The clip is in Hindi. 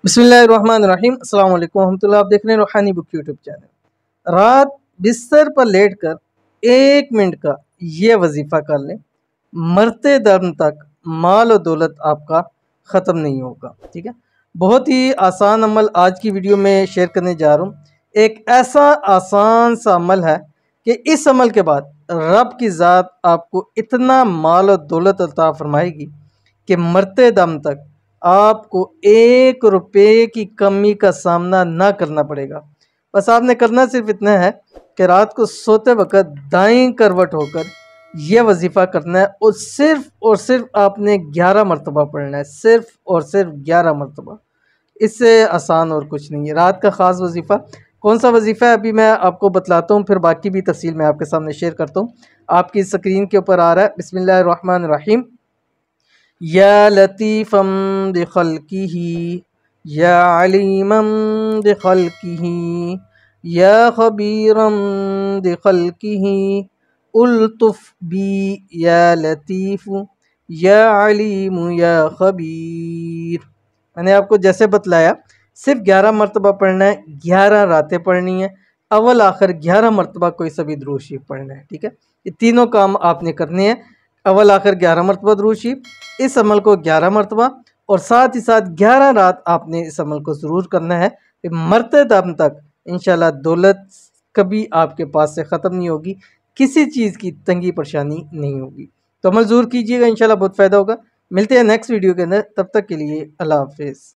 बिस्मिल्लाहिर्रहमानिर्रहीम अस्सलाम वालेकुम रहमतुल्लाह। आप देख रहे हैं रूहानी बुक यूट्यूब चैनल। रात बिस्तर पर लेटकर 1 मिनट का ये वजीफ़ा कर लें, मरते दम तक माल और दौलत आपका ख़त्म नहीं होगा। ठीक है, बहुत ही आसान अमल आज की वीडियो में शेयर करने जा रहा हूँ। एक ऐसा आसान सा अमल है कि इस अमल के बाद रब की ज़ात आपको इतना माल और दौलत अता फरमाएगी कि मरते दम तक आपको 1 रुपये की कमी का सामना ना करना पड़ेगा। बस आपने करना सिर्फ इतना है कि रात को सोते वक्त दाईं करवट होकर यह वजीफ़ा करना है और सिर्फ आपने 11 मरतबा पढ़ना है, सिर्फ और सिर्फ 11 मरतबा। इससे आसान और कुछ नहीं है। रात का ख़ास वजीफ़ा कौन सा वजीफ़ा है अभी मैं आपको बतलाता हूँ, फिर बाकी भी तफसील मैं आपके सामने शेयर करता हूँ। आपकी स्क्रीन के ऊपर आ रहा है बिस्मिल्लाहिर्रहमानिर्रहीम। या लतीफ़म बिखल्किही या अलीमम बिखल्किही या खबीरम बिखल्किही उल्तुफ़ बी या लतीफ़ या अलीम या खबीर। मैंने आपको जैसे बतलाया सिर्फ 11 मरतबा पढ़ना है, 11 रातें पढ़नी है, अव्वल आखिर 11 मरतबा कोई सभी दुरूद शरीफ पढ़ना है। ठीक है, ये तीनों काम आपने करने हैं। अव्वल आखिर 11 मरतबा दुरूद शरीफ, इस अमल को 11 मरतबा, और साथ ही साथ 11 रात आपने इस अमल को ज़रूर करना है। मरते दम तक इंशाल्लाह दौलत कभी आपके पास से ख़त्म नहीं होगी, किसी चीज़ की तंगी परेशानी नहीं होगी। तो अमल ज़रूर कीजिएगा, इंशाल्लाह बहुत फ़ायदा होगा। मिलते हैं नेक्स्ट वीडियो के अंदर, तब तक के लिए अल्लाह हाफ़िज़।